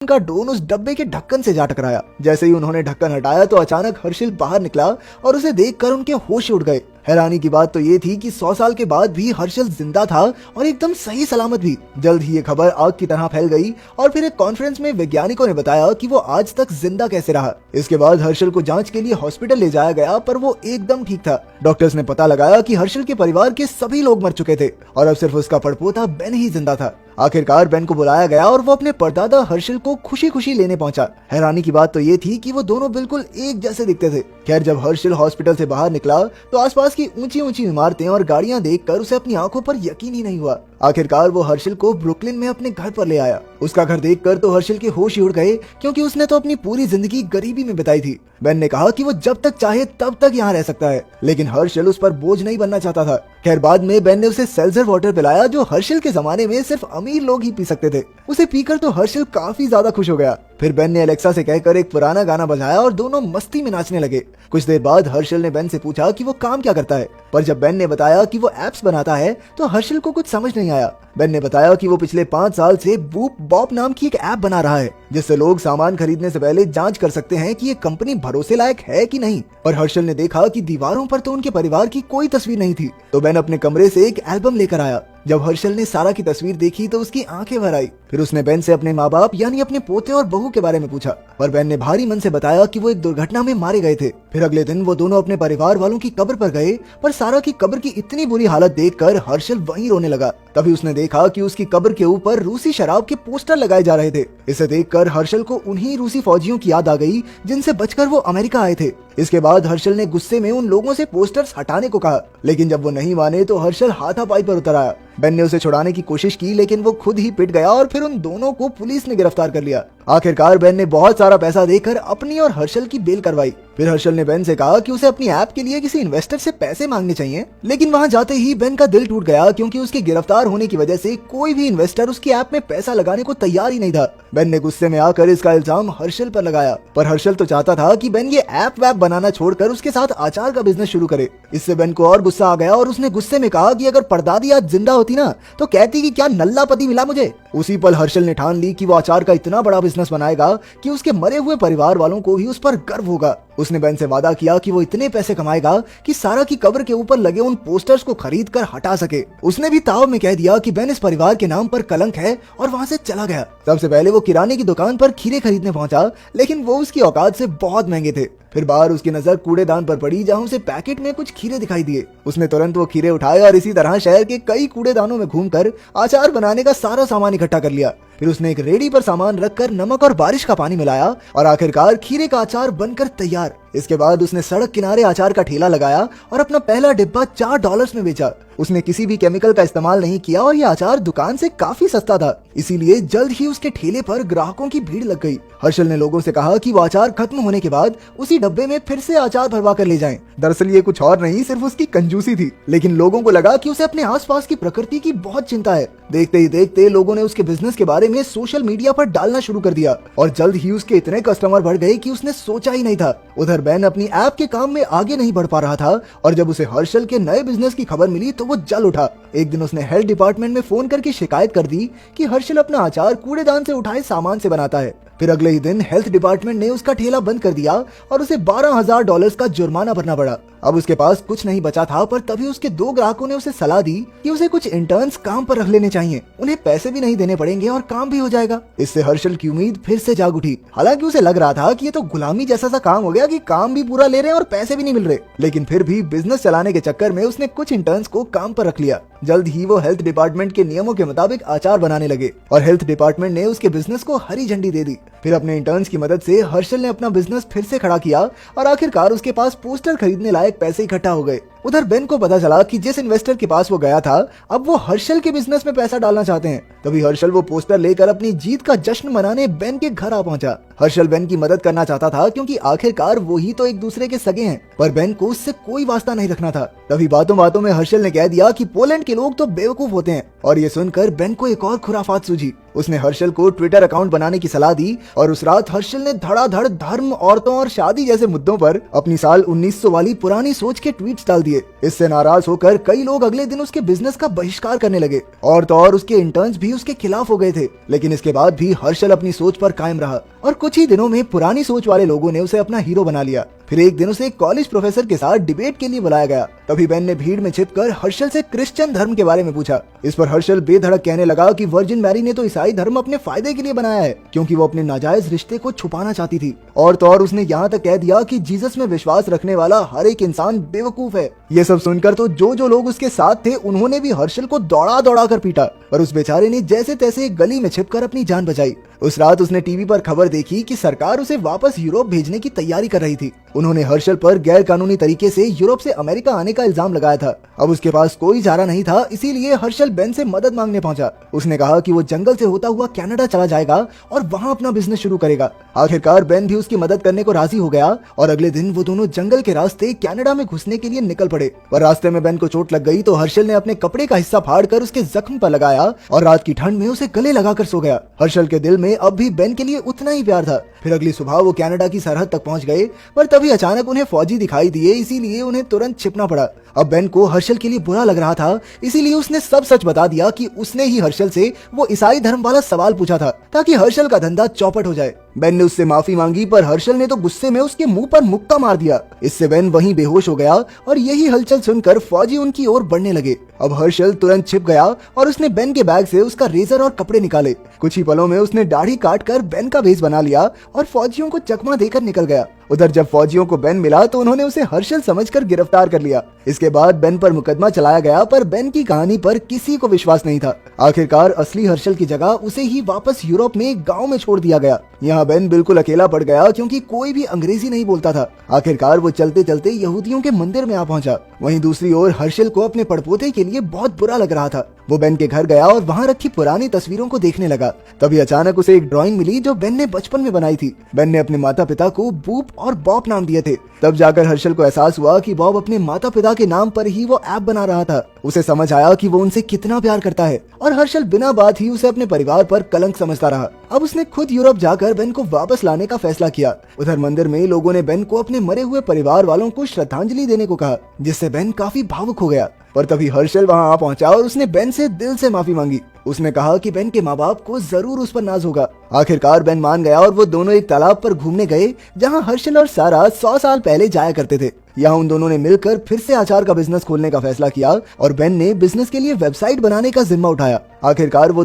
का ड्रोन उस डब्बे के ढक्कन से जा टकराया। जैसे ही उन्होंने ढक्कन हटाया तो अचानक हर्षिल बाहर निकला और उसे देखकर उनके होश उड़ गए। हैरानी की बात तो ये थी कि 100 साल के बाद भी हर्षिल जिंदा था और एकदम सही सलामत भी। जल्द ही ये खबर आग की तरह फैल गई और फिर एक कॉन्फ्रेंस में वैज्ञानिकों ने बताया कि वो आज तक जिंदा कैसे रहा। इसके बाद हर्षिल को जांच के लिए हॉस्पिटल ले जाया गया, पर वो एकदम ठीक था। डॉक्टर्स ने पता लगाया कि हर्षिल के परिवार के सभी लोग मर चुके थे और अब सिर्फ उसका पड़पोता बेन ही जिंदा था। आखिरकार बेन को बुलाया गया और वो अपने परदादा हर्षिल को खुशी खुशी लेने पहुंचा। हैरानी की बात तो ये थी कि वो दोनों बिल्कुल एक जैसे दिखते थे। खैर, जब हर्षिल हॉस्पिटल से बाहर निकला तो आसपास की ऊंची ऊंची इमारतें और गाड़ियां देखकर उसे अपनी आंखों पर यकीन ही नहीं हुआ। आखिरकार वो हर्षिल को ब्रुकलिन में अपने घर पर ले आया। उसका घर देखकर तो हर्षिल के होश ही उड़ गए, क्योंकि उसने तो अपनी पूरी जिंदगी गरीबी में बिताई थी। बेन ने कहा कि वो जब तक चाहे तब तक यहाँ रह सकता है, लेकिन हर्षिल उस पर बोझ नहीं बनना चाहता था। खैर, बाद में बेन ने उसे सेल्जर वाटर पिलाया, जो हर्षिल के जमाने में सिर्फ अमीर लोग ही पी सकते थे। उसे पीकर तो हर्षिल काफी ज्यादा खुश हो गया। फिर बेन ने एलेक्सा से कहकर एक पुराना गाना बजाया और दोनों मस्ती में नाचने लगे। कुछ देर बाद हर्षिल ने बेन से पूछा कि वो काम क्या करता है, पर जब बेन ने बताया कि वो एप्स बनाता है तो हर्षिल को कुछ समझ नहीं आया। बेन ने बताया कि वो पिछले 5 साल से बूप बॉप नाम की एक ऐप बना रहा है, जिससे लोग सामान खरीदने से पहले जांच कर सकते हैं कि ये कंपनी भरोसे लायक है कि नहीं। और हर्षिल ने देखा कि दीवारों पर तो उनके परिवार की कोई तस्वीर नहीं थी, तो बेन अपने कमरे से एक एल्बम लेकर आया। जब हर्षिल ने सारा की तस्वीर देखी तो उसकी आंखें भर आई। फिर उसने बेन से अपने माँ बाप यानी अपने पोते और बहू के बारे में पूछा, पर बेन ने भारी मन से बताया कि वो एक दुर्घटना में मारे गए थे। फिर अगले दिन वो दोनों अपने परिवार वालों की कब्र पर गए, पर सारा की कब्र की इतनी बुरी हालत देखकर हर्षिल वहीं रोने लगा। तभी उसने देखा कि उसकी कब्र के ऊपर रूसी शराब के पोस्टर लगाए जा रहे थे। इसे देखकर हर्षिल को उन्हीं रूसी फौजियों की याद आ गई जिनसे बचकर वो अमेरिका आए थे। इसके बाद हर्षिल ने गुस्से में उन लोगों से पोस्टर्स हटाने को कहा, लेकिन जब वो नहीं माने तो हर्षिल हाथापाई पर उतर आया। बेन ने उसे छुड़ाने की कोशिश की, लेकिन वो खुद ही पिट गया और फिर उन दोनों को पुलिस ने गिरफ्तार कर लिया। आखिरकार बेन ने बहुत सारा पैसा देकर अपनी और हर्षिल की बेल करवाई। फिर हर्षिल ने बेन से कहा कि उसे अपनी ऐप के लिए किसी इन्वेस्टर से पैसे मांगने चाहिए, लेकिन वहां जाते ही बेन का दिल टूट गया, क्योंकि उसके गिरफ्तार होने की वजह से कोई भी इन्वेस्टर उसकी ऐप में पैसा लगाने को तैयार ही नहीं था। बेन ने गुस्से में आकर इसका इल्जाम हर्षिल पर लगाया, पर हर्षिल तो चाहता था कि बेन ये ऐप वैप बनाना छोड़कर उसके साथ अचार का बिजनेस शुरू करे। इससे बेन को और गुस्सा आ गया और उसने गुस्से में कहा कि अगर परदादी आज जिंदा होती ना तो कहती कि क्या नल्ला पति मिला मुझे। उसी पल हर्षिल ने ठान ली कि वो अचार का इतना बड़ा बिजनेस बनाएगा कि उसके मरे हुए परिवार वालों को भी उस पर गर्व होगा। उसने बेन से वादा किया कि वो इतने पैसे कमाएगा कि सारा की कब्र के ऊपर लगे उन पोस्टर्स को खरीद कर हटा सके। उसने भी ताव में कह दिया कि बेन इस परिवार के नाम पर कलंक है और वहाँ से चला गया। सबसे पहले वो किराने की दुकान पर खीरे खरीदने पहुंचा, लेकिन वो उसकी औकात से बहुत महंगे थे। फिर बाहर उसकी नजर कूड़ेदान पर पड़ी, जहां उसे पैकेट में कुछ खीरे दिखाई दिए। उसने तुरंत वो खीरे उठाए और इसी तरह शहर के कई कूड़ेदानों में घूमकर अचार बनाने का सारा सामान इकट्ठा कर लिया। फिर उसने एक रेडी पर सामान रखकर नमक और बारिश का पानी मिलाया और आखिरकार खीरे का अचार बनकर तैयार। इसके बाद उसने सड़क किनारे अचार का ठेला लगाया और अपना पहला डिब्बा $4 में बेचा। उसने किसी भी केमिकल का इस्तेमाल नहीं किया और यह अचार दुकान से काफी सस्ता था, इसीलिए जल्द ही उसके ठेले पर ग्राहकों की भीड़ लग गई। हर्षिल ने लोगों से कहा कि वो अचार खत्म होने के बाद उसी डब्बे में फिर से अचार भरवा कर ले जाएं। दरअसल ये कुछ और नहीं, सिर्फ उसकी कंजूसी थी, लेकिन लोगों को लगा कि उसे अपने आसपास की प्रकृति की बहुत चिंता है। देखते ही देखते लोगों ने उसके बिजनेस के बारे में सोशल मीडिया पर डालना शुरू कर दिया और जल्द ही उसके इतने कस्टमर बढ़ गए कि उसने सोचा ही नहीं था। उधर बेन अपनी ऐप के काम में आगे नहीं बढ़ पा रहा था और जब उसे हर्षिल के नए बिजनेस की खबर मिली तो वो जल उठा। एक दिन उसने हेल्थ डिपार्टमेंट में फोन करके शिकायत कर दी कि हर्षिल अपना अचार कूड़ेदान से उठाए सामान से बनाता है। फिर अगले ही दिन हेल्थ डिपार्टमेंट ने उसका ठेला बंद कर दिया और उसे $12,000 का जुर्माना भरना पड़ा। अब उसके पास कुछ नहीं बचा था, पर तभी उसके 2 ग्राहकों ने उसे सलाह दी कि उसे कुछ इंटर्न्स काम पर रख लेने चाहिए, उन्हें पैसे भी नहीं देने पड़ेंगे और काम भी हो जाएगा। इससे हर्षिल की उम्मीद फिर से जाग उठी। हालांकि उसे लग रहा था कि ये तो गुलामी जैसा सा काम हो गया कि काम भी पूरा ले रहे हैं और पैसे भी नहीं मिल रहे, लेकिन फिर भी बिजनेस चलाने के चक्कर में उसने कुछ इंटर्न्स को काम पर रख लिया। जल्द ही वो हेल्थ डिपार्टमेंट के नियमों के मुताबिक अचार बनाने लगे और हेल्थ डिपार्टमेंट ने उसके बिजनेस को हरी झंडी दे दी। फिर अपने इंटर्न्स की मदद से हर्षिल ने अपना बिजनेस फिर से खड़ा किया और आखिरकार उसके पास पोस्टर खरीदने लायक पैसे इकट्ठा हो गए। उधर बेन को पता चला कि जिस इन्वेस्टर के पास वो गया था अब वो हर्षिल के बिजनेस में पैसा डालना चाहते हैं। तभी हर्षिल वो पोस्टर लेकर अपनी जीत का जश्न मनाने बेन के घर आ पहुंचा। हर्षिल बेन की मदद करना चाहता था, क्योंकि आखिरकार वो ही तो एक दूसरे के सगे हैं, पर बेन को उससे कोई वास्ता नहीं रखना था। तभी बातों बातों में हर्षिल ने कह दिया कि पोलैंड के लोग तो बेवकूफ होते हैं, और ये सुनकर बेन को एक और खुराफात सूझी। उसने हर्षिल को ट्विटर अकाउंट बनाने की सलाह दी और उस रात हर्षिल ने धड़ाधड़ धर्म, औरतों और शादी जैसे मुद्दों पर अपनी साल 1900 वाली पुरानी सोच के ट्वीट्स डाल दिए। दिए। इससे नाराज होकर कई लोग अगले दिन उसके बिजनेस का बहिष्कार करने लगे और तो और उसके इंटर्न्स भी उसके खिलाफ हो गए थे। लेकिन इसके बाद भी हर्षल अपनी सोच पर कायम रहा और कुछ ही दिनों में पुरानी सोच वाले लोगों ने उसे अपना हीरो बना लिया। फिर एक दिन उसे एक कॉलेज प्रोफेसर के साथ डिबेट के लिए बुलाया गया। तभी बेन ने भीड़ में छिपकर हर्षल से क्रिश्चियन धर्म के बारे में पूछा। इस पर हर्षल बेधड़क कहने लगा कि वर्जिन मैरी ने तो ईसाई धर्म अपने फायदे के लिए बनाया है, क्योंकि वो अपने नाजायज रिश्ते को छुपाना चाहती थी। और तो और उसने यहाँ तक कह दिया कि जीसस में विश्वास रखने वाला हर एक इंसान बेवकूफ है। ये सब सुनकर तो जो लोग उसके साथ थे उन्होंने भी हर्षल को दौड़ा दौड़ा कर पीटा, पर उस बेचारे ने जैसे तैसे एक गली में छिपकर अपनी जान बचाई। उस रात उसने टीवी पर खबर देखी कि सरकार उसे वापस यूरोप भेजने की तैयारी कर रही थी। उन्होंने हर्षल पर गैर कानूनी तरीके से यूरोप से अमेरिका आने का इल्जाम लगाया था। अब उसके पास कोई चारा नहीं था, इसीलिए हर्षल बेन से मदद मांगने पहुंचा। उसने कहा कि वो जंगल से होता हुआ कनाडा चला जाएगा और वहां अपना बिजनेस शुरू करेगा। आखिरकार बेन भी उसकी मदद करने को राजी हो गया और अगले दिन वो दोनों जंगल के रास्ते कनाडा में घुसने के लिए निकल पड़े। पर रास्ते में बेन को चोट लग गई तो हर्षल ने अपने कपड़े का हिस्सा फाड़कर उसके जख्म पर लगाया और रात की ठंड में उसे गले लगाकर सो गया। हर्षल के दिल में अब भी बेन के लिए उतना ही प्यार था। फिर अगली सुबह वो कनाडा की सरहद तक पहुंच गए, पर तभी अचानक उन्हें फौजी दिखाई दिए, इसीलिए उन्हें तुरंत छिपना पड़ा। अब बेन को हर्षल के लिए बुरा लग रहा था, इसीलिए उसने सब सच बता दिया कि उसने ही हर्षल से वो ईसाई धर्म वाला सवाल पूछा था, ताकि हर्षल का धंधा चौपट हो जाए। बेन ने उससे माफी मांगी, पर हर्षल ने तो गुस्से में उसके मुंह पर मुक्का मार दिया। इससे बेन वहीं बेहोश हो गया और यही हलचल सुनकर फौजी उनकी ओर बढ़ने लगे। अब हर्षल तुरंत छिप गया और उसने बेन के बैग से उसका रेजर और कपड़े निकाले। कुछ ही पलों में उसने दाढ़ी काट कर बेन का भेष बना लिया और फौजियों को चकमा देकर निकल गया। उधर जब फौजियों को बेन मिला तो उन्होंने उसे हर्षल समझकर गिरफ्तार कर लिया। इसके बाद बेन पर मुकदमा चलाया गया, पर बेन की कहानी पर किसी को विश्वास नहीं था। आखिरकार असली हर्षल की जगह उसे ही वापस यूरोप में एक गांव में छोड़ दिया गया। यहाँ बेन बिल्कुल अकेला पड़ गया, क्योंकि कोई भी अंग्रेजी नहीं बोलता था। आखिरकार वो चलते चलते यहूदियों के मंदिर में आ पहुंचा। वहीं दूसरी ओर हर्षल को अपने पड़पोते के लिए बहुत बुरा लग रहा था। वो बेन के घर गया और वहाँ रखी पुरानी तस्वीरों को देखने लगा। तभी अचानक उसे एक ड्राइंग मिली जो बेन ने बचपन में बनाई थी। बेन ने अपने माता पिता को बूप और बॉब नाम दिए थे। तब जाकर हर्षल को एहसास हुआ कि बॉब अपने माता पिता के नाम पर ही वो ऐप बना रहा था। उसे समझ आया कि वो उनसे कितना प्यार करता है और हर्षल बिना बात ही उसे अपने परिवार पर कलंक समझता रहा। अब उसने खुद यूरोप जाकर बेन को वापस लाने का फैसला किया। उधर मंदिर में लोगों ने बेन को अपने मरे हुए परिवार वालों को श्रद्धांजलि देने को कहा, जिससे बेन काफी भावुक हो गया। पर तभी हर्षल वहां आ पहुंचा और उसने बेन से दिल से माफी मांगी। उसने कहा कि बेन के माँ बाप को जरूर उस पर नाज होगा। आखिरकार बेन मान गया और वो दोनों एक तालाब पर घूमने गए, जहां हर्षल और सारा 100 साल पहले जाया करते थे। यहाँ उन दोनों ने मिलकर फिर से अचार का बिजनेस खोलने का फैसला किया और बेन ने बिजनेस के लिए वेबसाइट बनाने का जिम्मा उठाया। आखिरकार वो